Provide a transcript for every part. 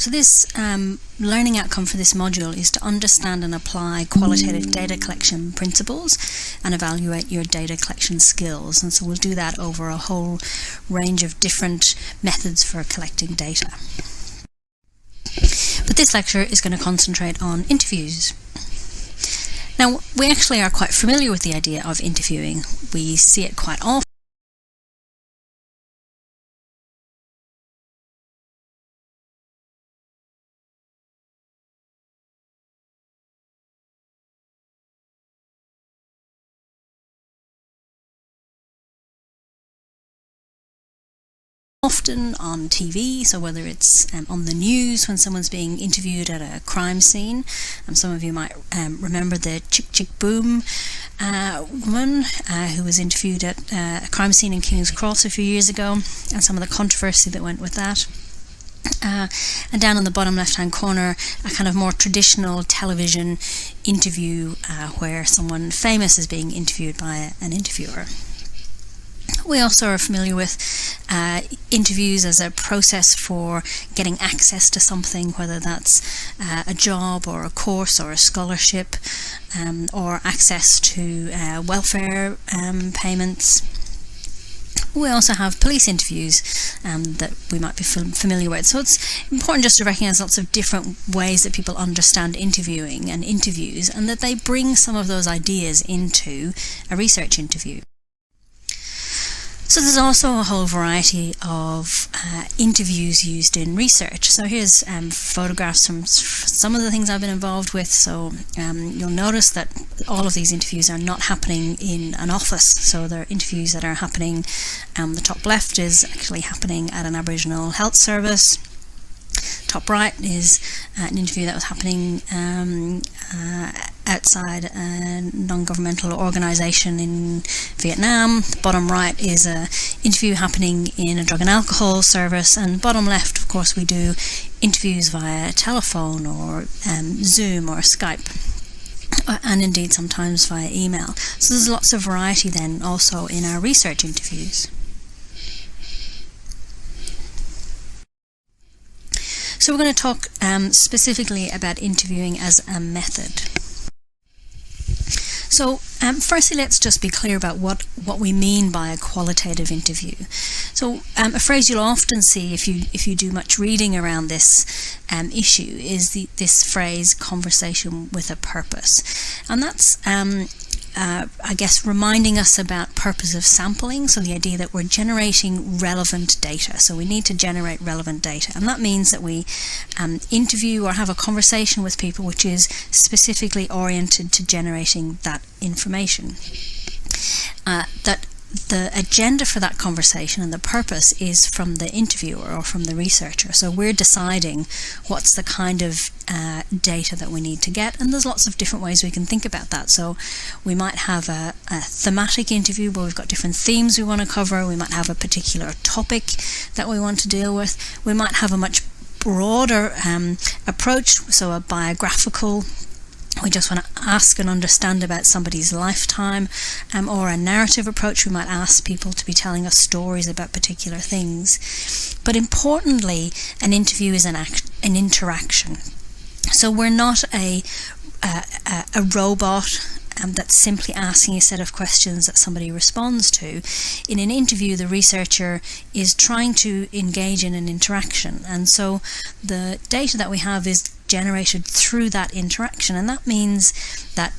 So this learning outcome for this module is to understand and apply qualitative data collection principles and evaluate your data collection skills. And so we'll do that over a whole range of different methods for collecting data. But this lecture is going to concentrate on interviews. Now, we actually are quite familiar with the idea of interviewing. We see it quite often. Often on TV, so whether it's on the news when someone's being interviewed at a crime scene. Some of you might remember the Chick Chick Boom woman who was interviewed at a crime scene in King's Cross a few years ago, and some of the controversy that went with that. And down in the bottom left-hand corner, a kind of more traditional television interview where someone famous is being interviewed by an interviewer. We also are familiar with interviews as a process for getting access to something, whether that's a job or a course or a scholarship, or access to welfare payments. We also have police interviews that we might be familiar with. So it's important just to recognise lots of different ways that people understand interviewing and interviews, and that they bring some of those ideas into a research interview. So there's also a whole variety of interviews used in research. So here's photographs from some of the things I've been involved with. So you'll notice that all of these interviews are not happening in an office. So they're interviews that are happening, the top left is actually happening at an Aboriginal health service. Top right is an interview that was happening outside a non-governmental organisation in Vietnam. Bottom right is an interview happening in a drug and alcohol service, and bottom left, of course, we do interviews via telephone or Zoom or Skype, and indeed sometimes via email. So there's lots of variety then also in our research interviews. So we're going to talk specifically about interviewing as a method. So firstly, let's just be clear about what we mean by a qualitative interview. So a phrase you'll often see if you do much reading around this issue is this phrase, conversation with a purpose. And that's I guess reminding us about purpose of sampling, so the idea that we're generating relevant data. So we need to generate relevant data, and that means that we interview or have a conversation with people which is specifically oriented to generating that information. That the agenda for that conversation and the purpose is from the interviewer or from the researcher. So we're deciding what's the kind of data that we need to get, and there's lots of different ways we can think about that. So we might have a thematic interview where we've got different themes we want to cover. We might have a particular topic that we want to deal with. We might have a much broader approach, so a biographical. We just want to ask and understand about somebody's lifetime, or a narrative approach. We might ask people to be telling us stories about particular things. But importantly, an interview is an interaction. So we're not a robot that's simply asking a set of questions that somebody responds to. In an interview, the researcher is trying to engage in an interaction, and so the data that we have is generated through that interaction, and that means that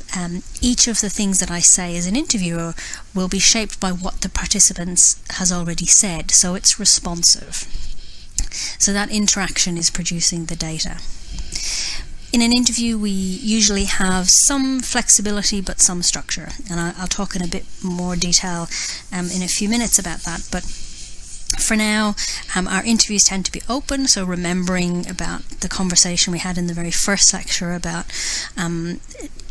each of the things that I say as an interviewer will be shaped by what the participants has already said, so it's responsive. So that interaction is producing the data. In an interview, we usually have some flexibility but some structure, and I'll talk in a bit more detail in a few minutes about that. But for now, our interviews tend to be open, so remembering about the conversation we had in the very first lecture about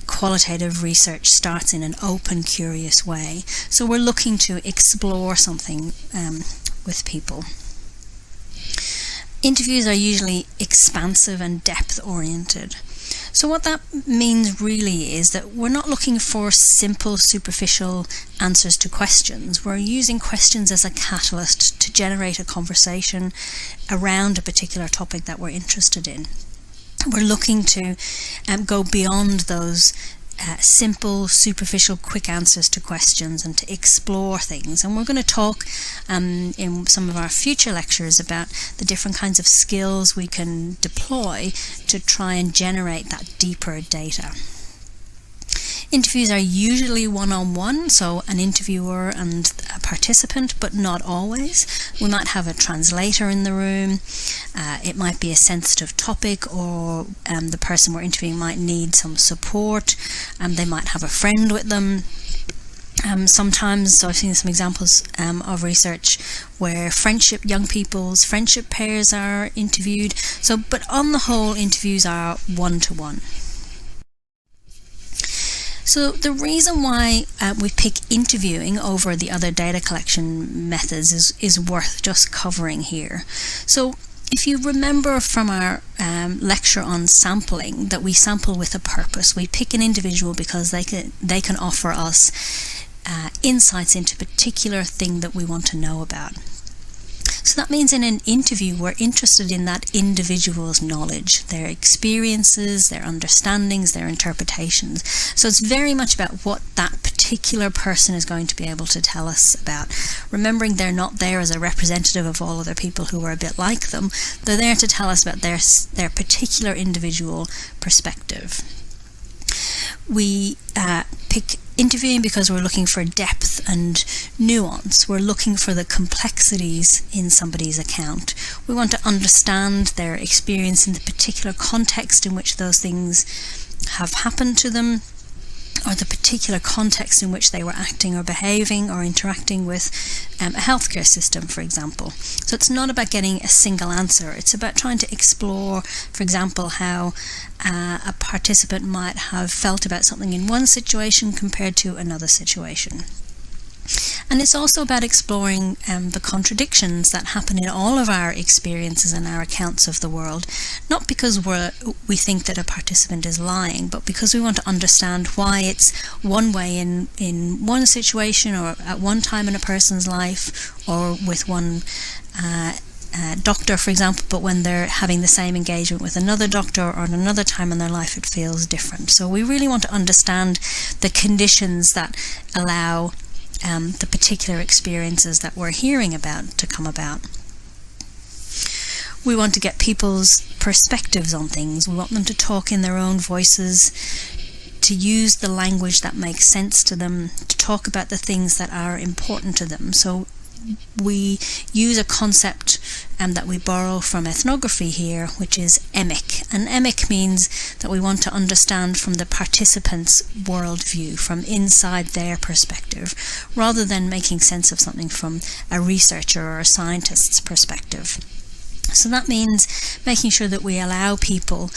qualitative research starts in an open, curious way. So we're looking to explore something with people. Interviews are usually expansive and depth-oriented. So what that means really is that we're not looking for simple, superficial answers to questions. We're using questions as a catalyst to generate a conversation around a particular topic that we're interested in. We're looking to go beyond those simple, superficial, quick answers to questions and to explore things. And we're going to talk in some of our future lectures about the different kinds of skills we can deploy to try and generate that deeper data. Interviews are usually one-on-one, so an interviewer and a participant, but not always. We might have a translator in the room. It might be a sensitive topic, or the person we're interviewing might need some support. They might have a friend with them. Sometimes, so I've seen some examples of research where young people's friendship pairs are interviewed. So, but on the whole, interviews are one-to-one. So the reason why we pick interviewing over the other data collection methods is worth just covering here. So if you remember from our lecture on sampling, that we sample with a purpose. We pick an individual because they can offer us insights into a particular thing that we want to know about. So that means in an interview, we're interested in that individual's knowledge, their experiences, their understandings, their interpretations. So it's very much about what that particular person is going to be able to tell us about. Remembering they're not there as a representative of all other people who are a bit like them. They're there to tell us about their particular individual perspective. We pick interviewing because we're looking for depth and nuance. We're looking for the complexities in somebody's account. We want to understand their experience in the particular context in which those things have happened to them, or the particular context in which they were acting or behaving or interacting with a healthcare system, for example. So it's not about getting a single answer. It's about trying to explore, for example, how a participant might have felt about something in one situation compared to another situation. And it's also about exploring the contradictions that happen in all of our experiences and our accounts of the world, not because we think that a participant is lying, but because we want to understand why it's one way in one situation or at one time in a person's life, or with one doctor, for example, but when they're having the same engagement with another doctor or at another time in their life, it feels different. So we really want to understand the conditions that allow the particular experiences that we're hearing about to come about. We want to get people's perspectives on things. We want them to talk in their own voices, to use the language that makes sense to them, to talk about the things that are important to them. So we use a concept that we borrow from ethnography here, which is emic. And emic means that we want to understand from the participant's worldview, from inside their perspective, rather than making sense of something from a researcher or a scientist's perspective. So that means making sure that we allow people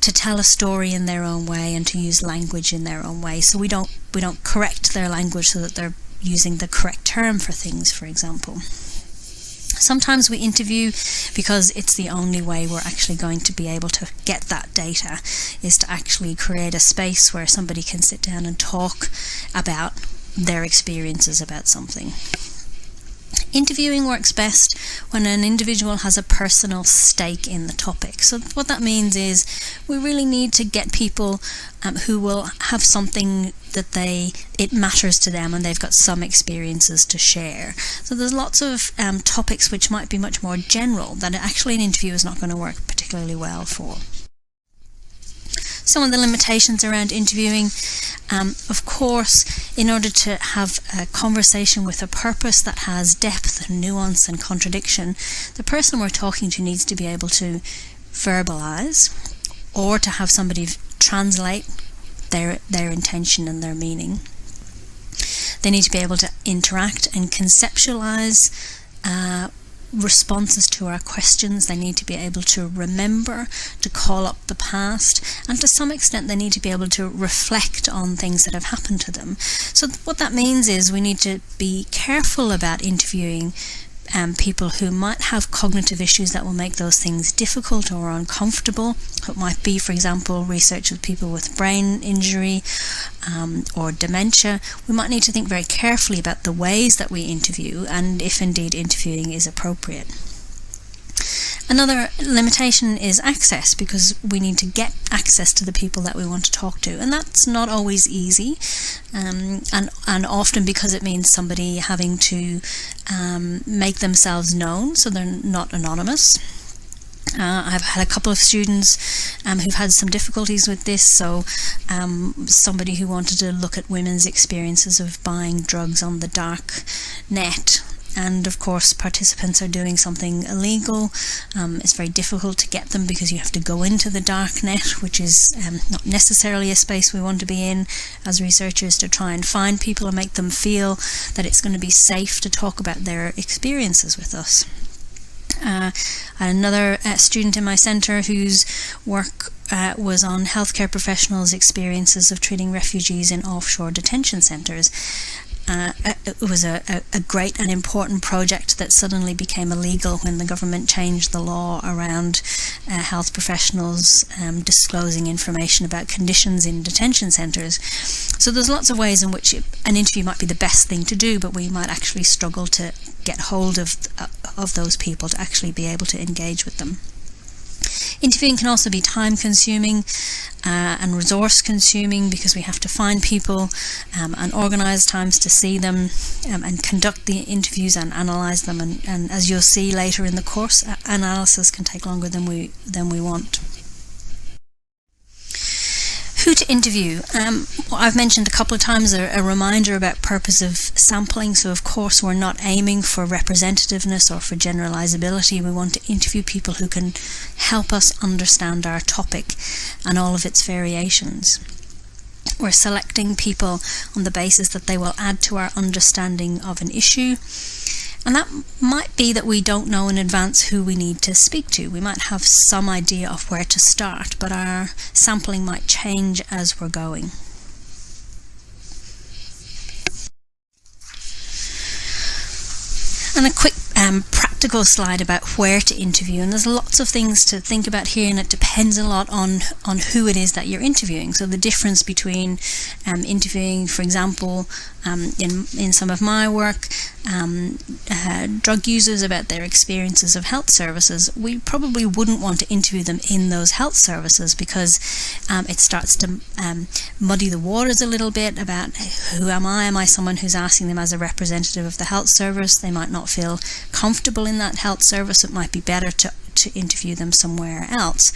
to tell a story in their own way and to use language in their own way. So we don't correct their language so that they're using the correct term for things, for example. Sometimes we interview because it's the only way we're actually going to be able to get that data, is to actually create a space where somebody can sit down and talk about their experiences about something. Interviewing works best when an individual has a personal stake in the topic. So what that means is we really need to get people who will have something that it matters to them and they've got some experiences to share. So there's lots of topics which might be much more general that actually an interview is not going to work particularly well for. Some of the limitations around interviewing, of course, in order to have a conversation with a purpose that has depth and nuance and contradiction, the person we're talking to needs to be able to verbalize, or to have somebody translate their intention and their meaning. They need to be able to interact and conceptualize responses to our questions. They need to be able to remember, to call up the past, and to some extent they need to be able to reflect on things that have happened to them. So what that means is we need to be careful about interviewing people who might have cognitive issues that will make those things difficult or uncomfortable. It might be, for example, research with people with brain injury or dementia. We might need to think very carefully about the ways that we interview and if indeed interviewing is appropriate. Another limitation is access, because we need to get access to the people that we want to talk to, and that's not always easy, and often because it means somebody having to make themselves known so they're not anonymous. I've had a couple of students who've had some difficulties with this. So somebody who wanted to look at women's experiences of buying drugs on the dark net, and of course participants are doing something illegal. It's very difficult to get them because you have to go into the dark net, which is not necessarily a space we want to be in as researchers, to try and find people and make them feel that it's going to be safe to talk about their experiences with us. Another student in my centre whose work was on healthcare professionals' experiences of treating refugees in offshore detention centres. It was a great and important project that suddenly became illegal when the government changed the law around health professionals disclosing information about conditions in detention centres. So there's lots of ways in which an interview might be the best thing to do, but we might actually struggle to get hold of those people to actually be able to engage with them. Interviewing can also be time consuming and resource consuming, because we have to find people and organise times to see them and conduct the interviews and analyse them, and as you'll see later in the course, analysis can take longer than we want. Who to interview? I've mentioned a couple of times a reminder about purpose of sampling. So of course we're not aiming for representativeness or for generalizability. We want to interview people who can help us understand our topic and all of its variations. We're selecting people on the basis that they will add to our understanding of an issue. And that might be that we don't know in advance who we need to speak to. We might have some idea of where to start, but our sampling might change as we're going. And a quick practical slide about where to interview, and there's lots of things to think about here, and it depends a lot on who it is that you're interviewing. So the difference between interviewing, for example, in some of my work, drug users about their experiences of health services, we probably wouldn't want to interview them in those health services, because it starts to muddy the waters a little bit about who am I? Am I someone who's asking them as a representative of the health service? They might not feel comfortable in that health service. It might be better to interview them somewhere else.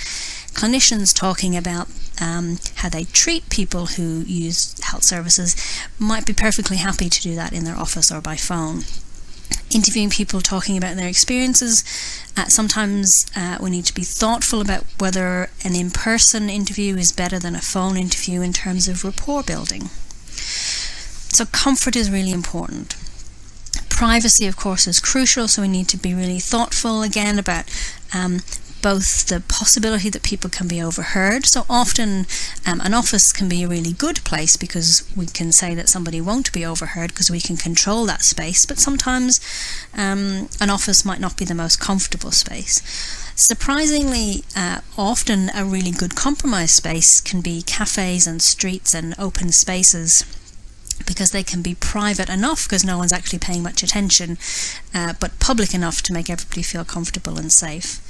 Clinicians talking about how they treat people who use health services might be perfectly happy to do that in their office or by phone. Interviewing people talking about their experiences, sometimes we need to be thoughtful about whether an in-person interview is better than a phone interview in terms of rapport building. So comfort is really important. Privacy, of course, is crucial, so we need to be really thoughtful again about both the possibility that people can be overheard. So often an office can be a really good place because we can say that somebody won't be overheard because we can control that space, but sometimes an office might not be the most comfortable space. Surprisingly, often a really good compromise space can be cafes and streets and open spaces, because they can be private enough because no one's actually paying much attention, but public enough to make everybody feel comfortable and safe.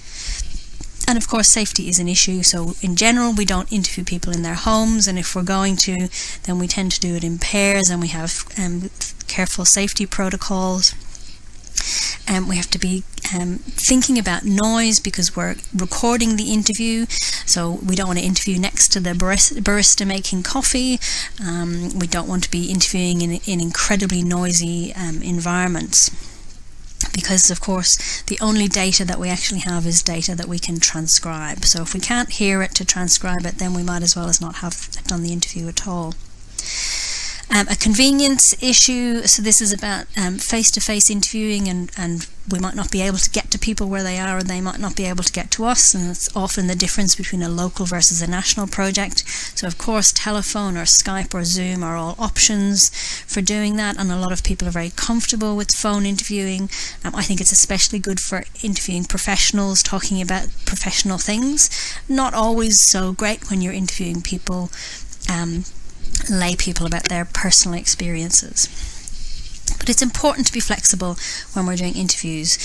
And of course safety is an issue, so in general we don't interview people in their homes, and if we're going to, then we tend to do it in pairs, and we have careful safety protocols. We have to be thinking about noise because we're recording the interview, so we don't want to interview next to the barista making coffee. We don't want to be interviewing in incredibly noisy environments, because of course the only data that we actually have is data that we can transcribe. So if we can't hear it to transcribe it, then we might as well as not have done the interview at all. A convenience issue, so this is about face-to-face interviewing, and we might not be able to get to people where they are, and they might not be able to get to us, and it's often the difference between a local versus a national project. So of course telephone or Skype or Zoom are all options for doing that, and a lot of people are very comfortable with phone interviewing. I think it's especially good for interviewing professionals, talking about professional things. Not always so great when you're interviewing people, lay people, about their personal experiences. But it's important to be flexible when we're doing interviews,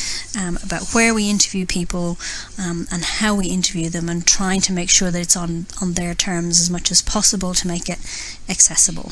about where we interview people, and how we interview them, and trying to make sure that it's on their terms as much as possible to make it accessible.